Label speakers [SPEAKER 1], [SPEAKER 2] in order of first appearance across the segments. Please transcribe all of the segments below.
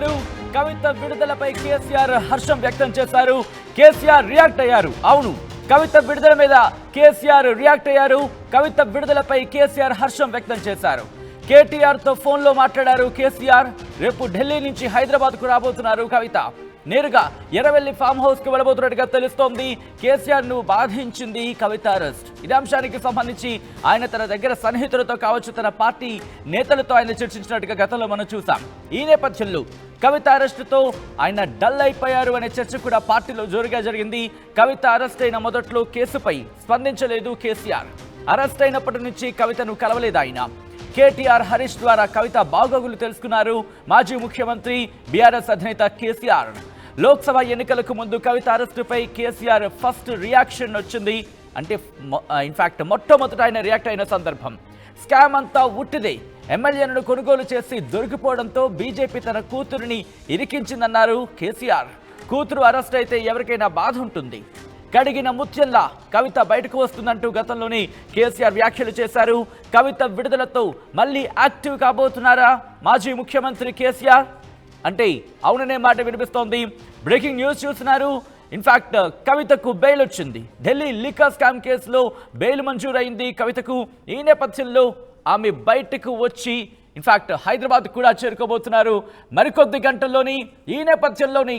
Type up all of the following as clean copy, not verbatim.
[SPEAKER 1] చూస్తున్నారు. కవిత విడుదలపై కేసీఆర్ హర్షం వ్యక్తం చేశారు. కేసీఆర్ రియాక్ట్ అయ్యారు. అవును, కవిత విడుదల మీద కేసీఆర్ రియాక్ట్ అయ్యారు. కవిత విడుదలపై కేసీఆర్ హర్షం వ్యక్తం చేశారు. కేటీఆర్ తో ఫోన్ లో మాట్లాడారు కేసీఆర్. రేపు ఢిల్లీ నుంచి హైదరాబాద్ కు రాబోతున్నారు కవిత. నేరుగా ఎర్రవెల్లి ఫామ్ హౌస్ కు వెళ్ళబోతున్నట్టుగా తెలుస్తోంది. కేసీఆర్ ను బాధించింది కవిత అరెస్ట్. ఇదే అంశానికి సంబంధించి ఆయన తన దగ్గర సన్నిహితులతో కావచ్చు, తన పార్టీ నేతలతో ఆయన చర్చించినట్టుగా గతంలో మనం చూసాం. ఈ నేపథ్యంలో కవిత అరెస్టుతో ఆయన డల్ అయిపోయారు అనే చర్చ కూడా పార్టీలో జోరుగా జరిగింది. కవిత అరెస్ట్ అయిన మొదట్లో కేసుపై స్పందించలేదు కేసీఆర్. అరెస్ట్ అయినప్పటి నుంచి కవితను కలవలేదు ఆయన. కేటీఆర్ హరీష్ ద్వారా కవిత బాగోగులు తెలుసుకున్నారు మాజీ ముఖ్యమంత్రి బీఆర్ఎస్ అధినేత కేసీఆర్. లోక్సభ ఎన్నికలకు ముందు కవిత అరెస్టుపై కేసీఆర్ ఫస్ట్ రియాక్షన్ వచ్చింది. అంటే ఇన్ఫాక్ట్ మొట్టమొదట ఆయన రియాక్ట్ అయిన సందర్భం. స్కామ్ అంతా ఉట్టిదే, ఎమ్మెల్యేలను కొనుగోలు చేసి దొరికిపోవడంతో బీజేపీ తన కూతురిని ఇరికించిందన్నారు కేసీఆర్. కూతురు అరెస్ట్ అయితే ఎవరికైనా బాధ ఉంటుంది. కడిగిన ముత్యంలా కవిత బయటకు వస్తుందంటూ గతంలోనే కేసీఆర్ వ్యాఖ్యలు చేశారు. కవిత విడుదలతో మళ్ళీ యాక్టివ్ కాబోతున్నారా మాజీ ముఖ్యమంత్రి కేసీఆర్? అంటే అవుననే మాట వినిపిస్తోంది. బ్రేకింగ్ న్యూస్ చూస్తున్నారు. ఇన్ఫాక్ట్ కవితకు బెయిల్ వచ్చింది. ఢిల్లీ లిక్కర్ స్కామ్ కేసులో బెయిల్ మంజూరైంది కవితకు. ఈ నేపథ్యంలో ఆమె బయటకు వచ్చి ఇన్ఫాక్ట్ హైదరాబాద్ కూడా చేరుకోబోతున్నారు మరికొద్ది గంటల్లోని. ఈ నేపథ్యంలోని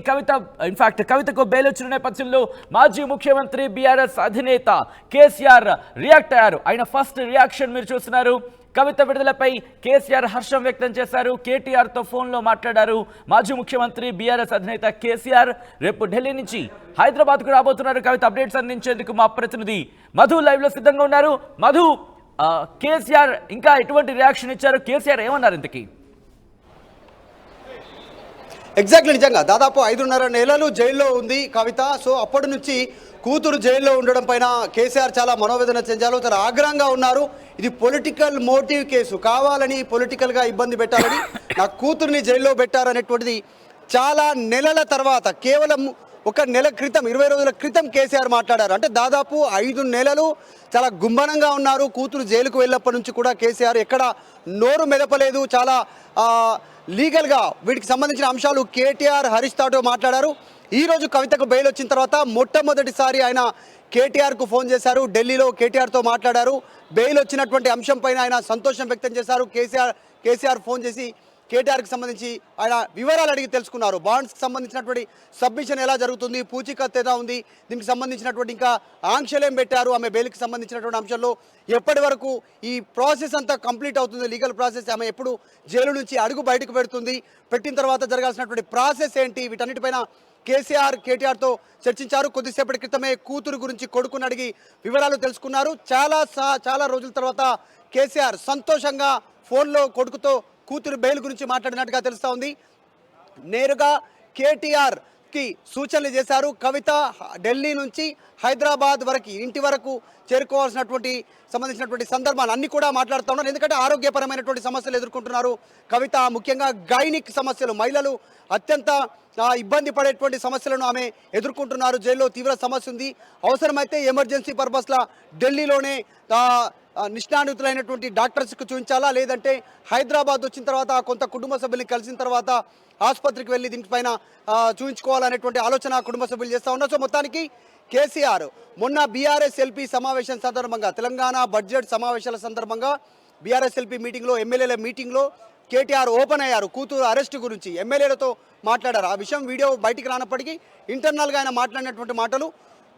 [SPEAKER 1] కవితకు బెయిల్ వచ్చిన నేపథ్యంలో మాజీ ముఖ్యమంత్రి బీఆర్ఎస్ అధినేత కేసీఆర్ రియాక్ట్ అయ్యారు. ఆయన ఫస్ట్ రియాక్షన్ మీరు చూస్తున్నారు. కవిత విడుదలపై కేసీఆర్ హర్షం వ్యక్తం చేశారు. కేటీఆర్తో ఫోన్లో మాట్లాడారు మాజీ ముఖ్యమంత్రి బీఆర్ఎస్ అధినేత కేసీఆర్. రేపు ఢిల్లీ నుంచి హైదరాబాద్కు రాబోతున్నారు కవిత. అప్డేట్స్ అందించేందుకు మా ప్రతినిధి మధు లైవ్లో సిద్ధంగా ఉన్నారు. మధు, కేసీఆర్ ఇంకా ఎటువంటి రియాక్షన్ ఇచ్చారు? కేసీఆర్ ఏమన్నారు ఇంతకీ?
[SPEAKER 2] ఎగ్జాక్ట్లీ, నిజంగా దాదాపు 5.5 నెలలు జైల్లో ఉంది కవిత. సో అప్పటి నుంచి కూతురు జైల్లో ఉండడం పైన కేసీఆర్ చాలా మనోవేదన చెందారు, చాలా ఆగ్రహంగా ఉన్నారు. ఇది పొలిటికల్ మోటివ్ కేసు, కావాలని పొలిటికల్గా ఇబ్బంది పెట్టాలని నా కూతుర్ని జైల్లో పెట్టారనేటువంటిది చాలా నెలల తర్వాత, కేవలం ఒక నెల క్రితం, 20 రోజుల క్రితం కేసీఆర్ మాట్లాడారు. అంటే దాదాపు 5 నెలలు చాలా గుంభనంగా ఉన్నారు. కూతురు జైలుకు వెళ్ళినప్పటి నుంచి కూడా కేసీఆర్ ఎక్కడ నోరు మెదపలేదు. చాలా లీగల్గా వీటికి సంబంధించిన అంశాలు కేటీఆర్ హరీష్ తో మాట్లాడారు. ఈరోజు కవితకు బెయిల్ వచ్చిన తర్వాత మొట్టమొదటిసారి ఆయన కేటీఆర్కు ఫోన్ చేశారు. ఢిల్లీలో కేటీఆర్తో మాట్లాడారు. బెయిల్ వచ్చినటువంటి అంశం పైన ఆయన సంతోషం వ్యక్తం చేశారు. కేసీఆర్ ఫోన్ చేసి కేటీఆర్కి సంబంధించి ఆయన వివరాలు అడిగి తెలుసుకున్నారు. బాండ్స్కి సంబంధించినటువంటి సబ్మిషన్ ఎలా జరుగుతుంది, పూచీకత్తు ఎలా ఉంది, దీనికి సంబంధించినటువంటి ఇంకా ఆంక్షలు ఏం పెట్టారు, ఆమె బెయిల్కి సంబంధించినటువంటి అంశంలో ఎప్పటి వరకు ఈ ప్రాసెస్ అంతా కంప్లీట్ అవుతుంది, లీగల్ ప్రాసెస్, ఆమె ఎప్పుడు జైలు నుంచి అడుగు బయటకు పెడుతుంది, పెట్టిన తర్వాత జరగాల్సినటువంటి ప్రాసెస్ ఏంటి, వీటన్నిటిపైన కేటీఆర్తో చర్చించారు. కొద్దిసేపటి క్రితమే కూతురు గురించి కొడుకుని అడిగి వివరాలు తెలుసుకున్నారు. చాలా రోజుల తర్వాత కేసీఆర్ సంతోషంగా ఫోన్లో కొడుకుతో కూతురు బెయిల్ గురించి మాట్లాడినట్టుగా తెలుస్తూ ఉంది. నేరుగా కేటీఆర్కి సూచనలు చేశారు. కవిత ఢిల్లీ నుంచి హైదరాబాద్ వరకు, ఇంటి వరకు చేరుకోవాల్సినటువంటి సంబంధించినటువంటి సందర్భాలు అన్ని కూడా మాట్లాడుతూ ఉన్నారు. ఎందుకంటే ఆరోగ్యపరమైనటువంటి సమస్యలు ఎదుర్కొంటున్నారు కవిత. ముఖ్యంగా గైనిక్ సమస్యలు, మహిళలు అత్యంత ఇబ్బంది పడేటువంటి సమస్యలను ఆమె ఎదుర్కొంటున్నారు. జైల్లో తీవ్ర సమస్య ఉంది. అవసరమైతే ఎమర్జెన్సీ పర్పస్లా ఢిల్లీలోనే నిష్ణాతులైనటువంటి డాక్టర్స్కి చూపించాలా, లేదంటే హైదరాబాద్ వచ్చిన తర్వాత కొంత కుటుంబ సభ్యుల్ని కలిసిన తర్వాత ఆసుపత్రికి వెళ్ళి దీనిపైన చూపించుకోవాలనేటువంటి ఆలోచన కుటుంబ సభ్యులు చేస్తూ ఉన్నారు. సో మొత్తానికి కేసీఆర్ మొన్న బీఆర్ఎస్ఎల్పీ సమావేశం సందర్భంగా, తెలంగాణ బడ్జెట్ సమావేశాల సందర్భంగా బీఆర్ఎస్ఎల్పీ మీటింగ్లో, ఎమ్మెల్యేల మీటింగ్లో కేటీఆర్ ఓపెన్ అయ్యారు. కూతురు అరెస్టు గురించి ఎమ్మెల్యేలతో మాట్లాడారు. ఆ విషయం వీడియో బయటికి రానప్పటికీ ఇంటర్నల్గా ఆయన మాట్లాడినటువంటి మాటలు,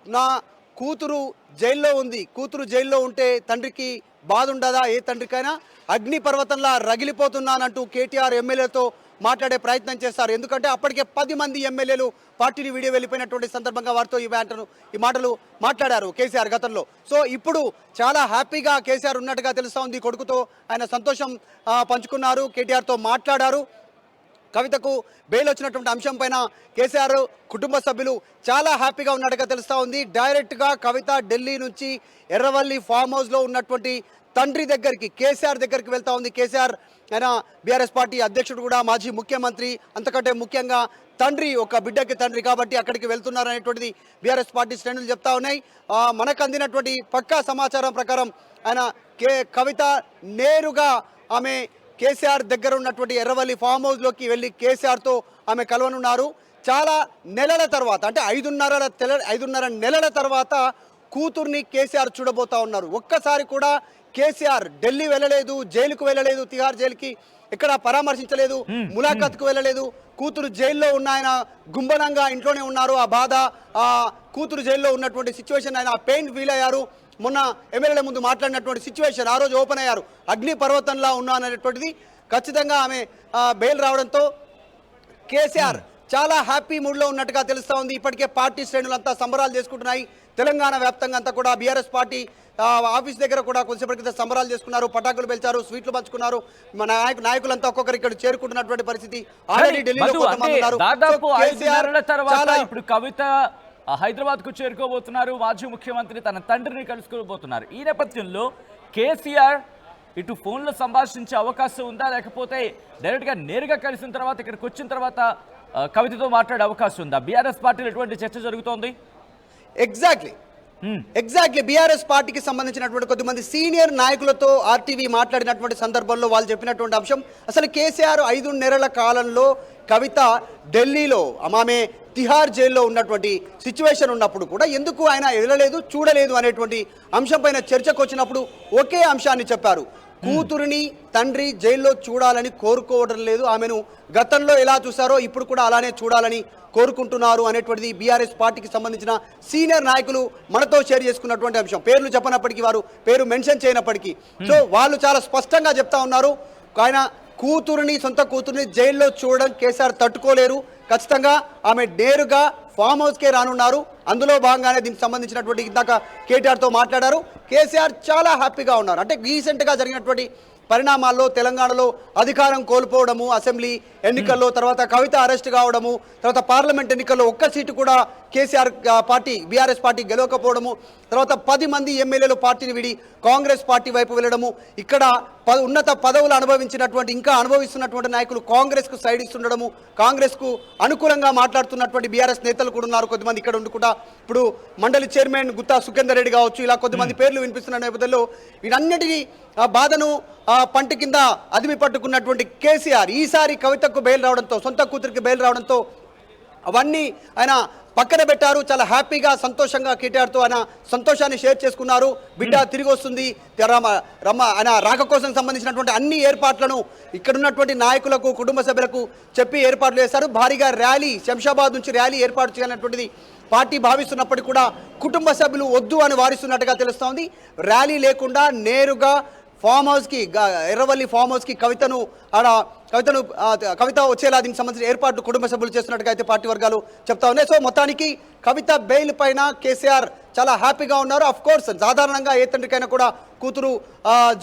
[SPEAKER 2] నా కూతురు జైల్లో ఉంది, కూతురు జైల్లో ఉంటే తండ్రికి బాధ ఉండదా? ఏ తండ్రికైనా అగ్ని పర్వతంలా రగిలిపోతున్నానంటూ కేటీఆర్ ఎమ్మెల్యేతో మాట్లాడే ప్రయత్నం చేస్తారు. ఎందుకంటే అప్పటికే 10 మంది ఎమ్మెల్యేలు పార్టీని వీడియో వెళ్ళిపోయినటువంటి సందర్భంగా వారితో ఈ మాటలు మాట్లాడారు కేసీఆర్ గతంలో. సో ఇప్పుడు చాలా హ్యాపీగా కేసీఆర్ ఉన్నట్టుగా తెలుస్తూ ఉంది. కొడుకుతో ఆయన సంతోషం పంచుకున్నారు, కేటీఆర్తో మాట్లాడారు. కవితకు బెయిల్ వచ్చినటువంటి అంశం పైన కేసీఆర్ కుటుంబ సభ్యులు చాలా హ్యాపీగా ఉన్నట్టుగా తెలుస్తూ ఉంది. డైరెక్ట్గా కవిత ఢిల్లీ నుంచి ఎర్రవల్లి ఫామ్ హౌస్లో ఉన్నటువంటి తండ్రి దగ్గరికి, కేసీఆర్ దగ్గరికి వెళ్తా ఉంది. కేసీఆర్ ఆయన బీఆర్ఎస్ పార్టీ అధ్యక్షుడు కూడా, మాజీ ముఖ్యమంత్రి, అంతకంటే ముఖ్యంగా తండ్రి, ఒక బిడ్డకి తండ్రి కాబట్టి అక్కడికి వెళ్తున్నారు అనేటువంటిది బీఆర్ఎస్ పార్టీ శ్రేణులు చెప్తా ఉన్నాయి. మనకు అందినటువంటి పక్కా సమాచారం ప్రకారం ఆయన కవిత నేరుగా ఆమె కేసీఆర్ దగ్గర ఉన్నటువంటి ఎర్రవల్లి ఫామ్ హౌస్లోకి వెళ్ళి కేసీఆర్తో ఆమె కలవనున్నారు. చాలా నెలల తర్వాత అంటే 5.5 నెలల తర్వాత కూతుర్ని కేసీఆర్ చూడబోతా ఉన్నారు. ఒక్కసారి కూడా కేసీఆర్ ఢిల్లీ వెళ్ళలేదు, జైలుకు వెళ్ళలేదు, తిహార్ జైలుకి ఎక్కడ పరామర్శించలేదు, ములాఖాత్కు వెళ్ళలేదు. కూతురు జైల్లో ఉన్న ఆయన గుంబనంగా ఇంట్లోనే ఉన్నారు. ఆ బాధ, ఆ కూతురు జైల్లో ఉన్నటువంటి సిచ్యువేషన్, ఆయన పెయిన్ ఫీల్ అయ్యారు. మొన్న ఎమ్మెల్యేల ముందు మాట్లాడినటువంటి సిచ్యువేషన్, ఆ రోజు ఓపెన్ అయ్యారు. అగ్ని పర్వతంలా ఉన్నా అనేటువంటిది ఖచ్చితంగా ఆమె బెయిల్ రావడంతో కేసీఆర్ చాలా హ్యాపీ మూడ్లో ఉన్నట్టుగా తెలుస్తూ ఉంది. ఇప్పటికే పార్టీ శ్రేణులంతా సంబరాలు చేసుకుంటున్నాయి. తెలంగాణ వ్యాప్తంగా అంతా కూడా బీఆర్ఎస్ పార్టీ ఆఫీస్ దగ్గర కూడా కొంచెంసేపటి క్రితం సంబరాలు చేసుకున్నారు, పటాకులు పెంచారు, స్వీట్లు పంచుకున్నారు. మన నాయకులంతా ఒక్కొక్కరు ఇక్కడ చేరుకుంటున్నటువంటి పరిస్థితి. ఆల్రెడీ ఢిల్లీలో కొంతమంది ఉన్నారు.
[SPEAKER 1] దాదాపు 5 నెలల తర్వాత ఇప్పుడు కవిత హైదరాబాద్ కు చేరుకోబోతున్నారు. మాజీ ముఖ్యమంత్రి తన తండ్రిని కలుసుకోబోతున్నారు. ఈ నేపథ్యంలో కేసీఆర్ ఇటు ఫోన్లో సంభాషించే అవకాశం ఉందా, లేకపోతే డైరెక్ట్గా నేరుగా కలిసిన తర్వాత ఇక్కడికి వచ్చిన తర్వాత కవితతో మాట్లాడే అవకాశం ఉందా? బీఆర్ఎస్ పార్టీలో ఎటువంటి చర్చ జరుగుతోంది?
[SPEAKER 2] ఎగ్జాక్ట్లీ బీఆర్ఎస్ పార్టీకి సంబంధించినటువంటి కొద్దిమంది సీనియర్ నాయకులతో ఆర్టీవీ మాట్లాడినటువంటి సందర్భంలో వాళ్ళు చెప్పినటువంటి అంశం, అసలు కేసీఆర్ 5 నెలల కాలంలో కవిత ఢిల్లీలో ఆమె తిహార్ జైల్లో ఉన్నటువంటి సిచ్యువేషన్ ఉన్నప్పుడు కూడా ఎందుకు ఆయన వెళ్ళలేదు, చూడలేదు అనేటువంటి అంశం పైన చర్చకు వచ్చినప్పుడు ఒకే అంశాన్ని చెప్పారు. కూతురిని తండ్రి జైల్లో చూడాలని కోరుకోవడం లేదు, ఆమెను గతంలో ఎలా చూశారో ఇప్పుడు కూడా అలానే చూడాలని కోరుకుంటున్నారు అనేటువంటిది బీఆర్ఎస్ పార్టీకి సంబంధించిన సీనియర్ నాయకులు మనతో షేర్ చేసుకున్నటువంటి అంశం. పేర్లు చెప్పనప్పటికీ, వారు పేరు మెన్షన్ చేయనప్పటికీ, సో వాళ్ళు చాలా స్పష్టంగా చెప్తా ఉన్నారు. ఆయన సొంత కూతురిని జైల్లో చూడడం కేసీఆర్ తట్టుకోలేరు, ఖచ్చితంగా ఆమె నేరుగా ఫామ్ హౌస్కే రానున్నారు. అందులో భాగంగానే దీనికి సంబంధించినటువంటి ఇందాక కేటీఆర్తో మాట్లాడారు. కేసీఆర్ చాలా హ్యాపీగా ఉన్నారు. అంటే రీసెంట్గా జరిగినటువంటి పరిణామాల్లో తెలంగాణలో అధికారం కోల్పోవడము, అసెంబ్లీ ఎన్నికల్లో, తర్వాత కవిత అరెస్ట్ కావడము, తర్వాత పార్లమెంట్ ఎన్నికల్లో ఒక్క సీటు కూడా కేసీఆర్ పార్టీ బీఆర్ఎస్ పార్టీ గెలవకపోవడము, తర్వాత 10 మంది ఎమ్మెల్యేలు పార్టీని విడి కాంగ్రెస్ పార్టీ వైపు వెళ్ళడము, ఇక్కడ ఉన్నత పదవులు అనుభవించినటువంటి ఇంకా అనుభవిస్తున్నటువంటి నాయకులు కాంగ్రెస్కు సైడ్ ఇస్తుండడము, కాంగ్రెస్కు అనుకూలంగా మాట్లాడుతున్నటువంటి బీఆర్ఎస్ నేతలు కూడా ఉన్నారు కొద్దిమంది ఇక్కడ ఉండుకుంటా. ఇప్పుడు మండలి చైర్మన్ గుత్తా సుఖేందర్ రెడ్డి కావచ్చు, ఇలా కొద్దిమంది పేర్లు వినిపిస్తున్న నేపథ్యంలో వీటన్నిటినీ పంట కింద అదిమి పట్టుకున్నటువంటి కేసీఆర్ ఈసారి కవితకు బెయిల్ రావడంతో, సొంత కూతురికి బెయిల్ రావడంతో అవన్నీ ఆయన పక్కన పెట్టారు. చాలా హ్యాపీగా సంతోషంగా కేటీఆర్తో ఆయన సంతోషాన్ని షేర్ చేసుకున్నారు. బిడ్డ తిరిగి వస్తుంది, ఆయన రాక కోసం సంబంధించినటువంటి అన్ని ఏర్పాట్లను ఇక్కడ ఉన్నటువంటి నాయకులకు, కుటుంబ సభ్యులకు చెప్పి ఏర్పాట్లు చేశారు. భారీగా ర్యాలీ, శంషాబాద్ నుంచి ర్యాలీ ఏర్పాటు చేయాలన్నటువంటిది పార్టీ భావిస్తున్నప్పటికీ కూడా కుటుంబ సభ్యులు వద్దు అని వారిస్తున్నట్టుగా తెలుస్తోంది. ర్యాలీ లేకుండా నేరుగా ఫామ్ హౌస్కి, ఎర్రవల్లి ఫామ్ హౌస్కి కవిత వచ్చేలా దీనికి సంబంధించిన ఏర్పాట్లు కుటుంబ సభ్యులు చేస్తున్నట్టుగా అయితే పార్టీ వర్గాలు చెప్తా ఉన్నాయి. సో మొత్తానికి కవిత బెయిల్ పైన కేసీఆర్ చాలా హ్యాపీగా ఉన్నారు. అఫ్ కోర్స్ సాధారణంగా ఏ తండ్రికైనా కూడా కూతురు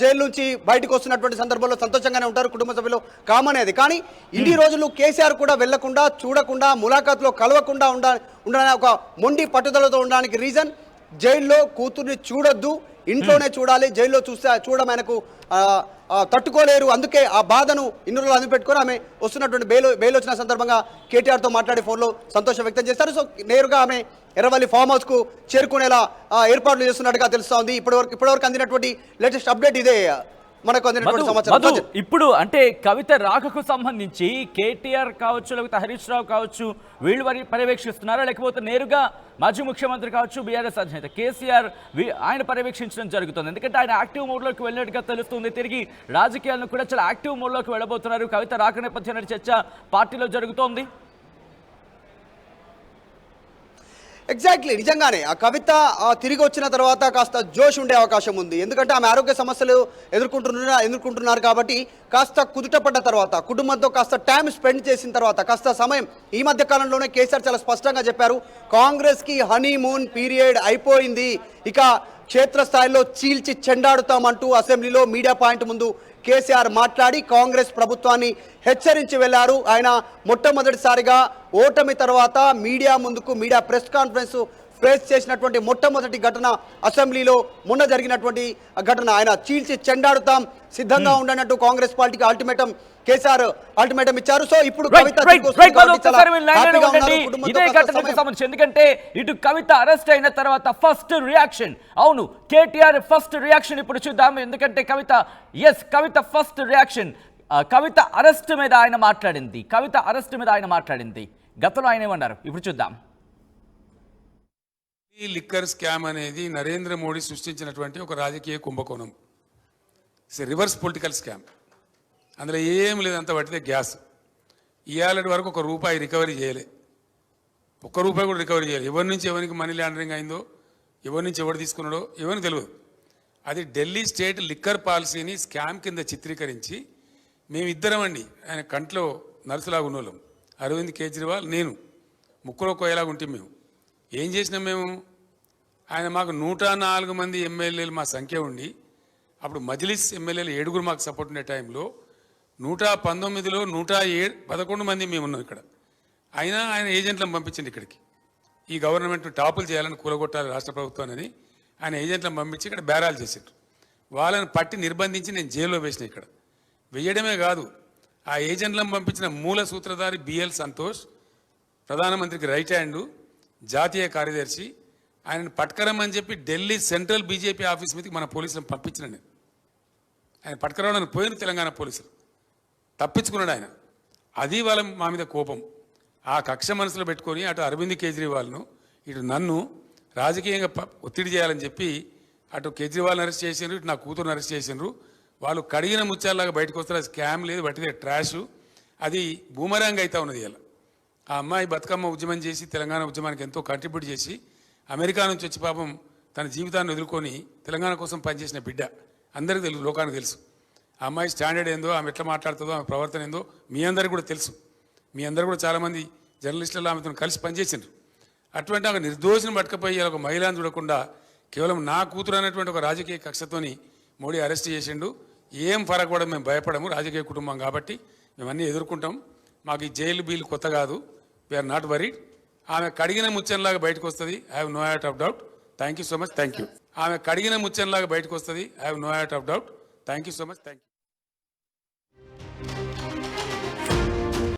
[SPEAKER 2] జైలు నుంచి బయటకు వస్తున్నటువంటి సందర్భంలో సంతోషంగానే ఉంటారు, కుటుంబ సభ్యులు కామన్ అది. కానీ ఇన్ని రోజులు కేసీఆర్ కూడా వెళ్లకుండా, చూడకుండా, ములాఖాత్లో కలవకుండా ఉండడానికి ఒక మొండి పట్టుదలతో ఉండడానికి రీజన్, జైల్లో కూతుర్ని చూడొద్దు, ఇంట్లోనే చూడాలి, జైల్లో చూడడం ఆయనకు తట్టుకోలేరు. అందుకే ఆ బాధను ఇన్ని రోజులు అందిపెట్టుకొని ఆమె వస్తున్నటువంటి బెయిల్ వచ్చిన సందర్భంగా కేటీఆర్తో మాట్లాడి ఫోన్లో సంతోషం వ్యక్తం చేస్తారు. సో నేరుగా ఆమె ఎర్రవల్లి ఫామ్ హౌస్కు చేరుకునేలా ఏర్పాట్లు చేస్తున్నట్టుగా తెలుస్తోంది. ఇప్పటివరకు అందినటువంటి లేటెస్ట్ అప్డేట్ ఇదే. మనకు అందినటువంటి సమాచారం.
[SPEAKER 1] ఇప్పుడు అంటే కవిత రాకకు సంబంధించి కేటీఆర్ కావచ్చు, లేకపోతే హరీష్ రావు కావచ్చు, వీళ్ళు పర్యవేక్షిస్తున్నారా, లేకపోతే నేరుగా మాజీ ముఖ్యమంత్రి కావచ్చు, బీఆర్ఎస్ అధినేత కేసీఆర్ ఆయన పర్యవేక్షించడం జరుగుతుంది? ఎందుకంటే ఆయన యాక్టివ్ మోడ్లోకి వెళ్ళినట్టుగా తెలుస్తుంది. తిరిగి రాజకీయాలను కూడా చాలా యాక్టివ్ మోడ్లోకి వెళ్ళబోతున్నారు. కవిత రాక నేపథ్యంలో చర్చ పార్టీలో జరుగుతోంది.
[SPEAKER 2] ఎగ్జాక్ట్లీ, నిజంగానే ఆ కవిత తిరిగి వచ్చిన తర్వాత కాస్త జోష్ ఉండే అవకాశం ఉంది. ఎందుకంటే ఆమె ఆరోగ్య సమస్యలు ఎదుర్కొంటున్నారు కాబట్టి కాస్త కుదుటపడ్డ తర్వాత, కుటుంబంతో కాస్త టైం స్పెండ్ చేసిన తర్వాత, కాస్త సమయం ఈ మధ్య కాలంలోనే కేసీఆర్ చాలా స్పష్టంగా చెప్పారు, కాంగ్రెస్కి హనీమూన్ పీరియడ్ అయిపోయింది, ఇక క్షేత్రస్థాయిలో చీల్చి చెండాడుతామంటూ అసెంబ్లీలో మీడియా పాయింట్ ముందు కేసీఆర్ మాట్లాడి కాంగ్రెస్ ప్రభుత్వాన్ని హెచ్చరించి వెళ్లారు. ఆయన మొట్టమొదటిసారిగా ఓటమి తర్వాత మీడియా ముందుకు, మీడియా ప్రెస్ కాన్ఫరెన్స్ ఫేస్ చేసినటువంటి మొట్టమొదటి ఘటన అసెంబ్లీలో మొన్న జరిగినటువంటి ఘటన. ఆయన చీల్చి చెండాడుతాం, సిద్ధంగా ఉండనట్టు కాంగ్రెస్ పార్టీకి కేసీఆర్ అల్టిమేటం ఇచ్చారు. సో ఇప్పుడు
[SPEAKER 1] ఎందుకంటే ఇటు కవిత అరెస్ట్ అయిన తర్వాత ఫస్ట్ రియాక్షన్, అవును కేటీఆర్ ఫస్ట్ రియాక్షన్ ఇప్పుడు చూద్దాం. ఎందుకంటే కవిత ఫస్ట్ రియాక్షన్ కవిత అరెస్ట్ మీద ఆయన మాట్లాడింది. గతంలో ఆయన ఏమన్నారు ఇప్పుడు చూద్దాం.
[SPEAKER 3] ఈ లిక్కర్ స్కామ్ అనేది నరేంద్ర మోడీ సృష్టించినటువంటి ఒక రాజకీయ కుంభకోణం. It's reverse political scam. అందులో ఏం లేదంత పట్టితే గ్యాస్. ఇవాళ వరకు ఒక రూపాయి రికవరీ చేయలే, ఒక్క రూపాయి కూడా రికవరీ చేయలేదు. ఎవరి నుంచి ఎవరికి మనీ లాండరింగ్ అయిందో, ఎవరి నుంచి ఎవరు తీసుకున్నాడో ఎవరికి తెలియదు. అది ఢిల్లీ స్టేట్ లిక్కర్ పాలసీని స్కామ్ కింద చిత్రీకరించి మేమిద్దరం అండి, ఆయన కంట్లో నర్సులాగా ఉన్నోళ్ళం, అరవింద్ కేజ్రీవాల్, నేను, ముక్కులో కోయలాగా ఉంటే మేము ఏం చేసినాం మేము. ఆయన మాకు 104 మంది ఎమ్మెల్యేలు మా సంఖ్య ఉండి, అప్పుడు మజ్లిస్ ఎమ్మెల్యేలు 7 మాకు సపోర్ట్ ఉండే టైంలో 119లో 111 మంది మేము ఉన్నాం ఇక్కడ. అయినా ఆయన ఏజెంట్లను పంపించండి ఇక్కడికి, ఈ గవర్నమెంట్ టాపులు చేయాలని కూలగొట్టాలి రాష్ట్ర ప్రభుత్వాన్ని ఆయన ఏజెంట్లను పంపించి ఇక్కడ బేరాలు చేశారు. వాళ్ళని పట్టి నిర్బంధించి నేను జైల్లో వేసిన. ఇక్కడ వేయడమే కాదు, ఆ ఏజెంట్లను పంపించిన మూల సూత్రధారి బిఎల్ సంతోష్, ప్రధానమంత్రికి రైట్ హ్యాండు, జాతీయ కార్యదర్శి, ఆయనను పట్టుకరమని చెప్పి ఢిల్లీ సెంట్రల్ బీజేపీ ఆఫీస్ మీదకి మన పోలీసులను పంపించిన నేను. ఆయన పట్టుకరవడానికి పోయిన తెలంగాణ పోలీసులు తప్పించుకున్నాడు ఆయన. అది వాళ్ళ మా మీద కోపం. ఆ కక్ష మనసులో పెట్టుకొని అటు అరవింద్ కేజ్రీవాల్ను ఇటు నన్ను రాజకీయంగా ఒత్తిడి చేయాలని చెప్పి అటు కేజ్రీవాల్ని అరెస్ట్ చేసిండ్రు, ఇటు నా కూతురుని అరెస్ట్ చేసిండ్రు. వాళ్ళు కడిగిన ముత్యాలలాగా బయటకు వస్తారు. అది స్కామ్ లేదు, బట్టిదే ట్రాష్. అది బూమరాంగ్ అవుతా ఉన్నది. ఇలా ఆ అమ్మాయి బతుకమ్మ ఉద్యమం చేసి తెలంగాణ ఉద్యమానికి ఎంతో కంట్రిబ్యూట్ చేసి అమెరికా నుంచి వచ్చి పాపం తన జీవితాన్ని వదులుకొని తెలంగాణ కోసం పనిచేసిన బిడ్డ. అందరికీ తెలుసు, లోకానికి తెలుసు. ఆ అమ్మాయి స్టాండర్డ్ ఏందో, ఆమె ఎట్లా మాట్లాడుతుందో, ఆమె ప్రవర్తన ఏందో మీ అందరికీ కూడా తెలుసు. మీ అందరూ కూడా చాలామంది జర్నలిస్టులు ఆమెతో కలిసి పనిచేసిండ్రు. అటువంటి ఒక నిర్దోషిని పట్టుకపోయి ఒక మహిళను చూడకుండా కేవలం నా కూతురు అనేటువంటి ఒక రాజకీయ కక్షతోని మోడీ అరెస్ట్ చేసిండు. ఏం ఫరక్ కూడా మేము భయపడము, రాజకీయ కుటుంబం కాబట్టి మేమన్నీ ఎదుర్కొంటాం. మాకు ఈ జైలు బీలు కొత్త కాదు, వీఆర్ నాట్ వరీడ్. ఆమె కడిగిన ముచ్చంలాగా బయటకు వస్తుంది, I have no out of doubt. Thank you so much, thank you. ఆమె కడిగిన ముచ్చంలాగా బయటకు వస్తుంది, I have no out of doubt. Thank you so much, thank you.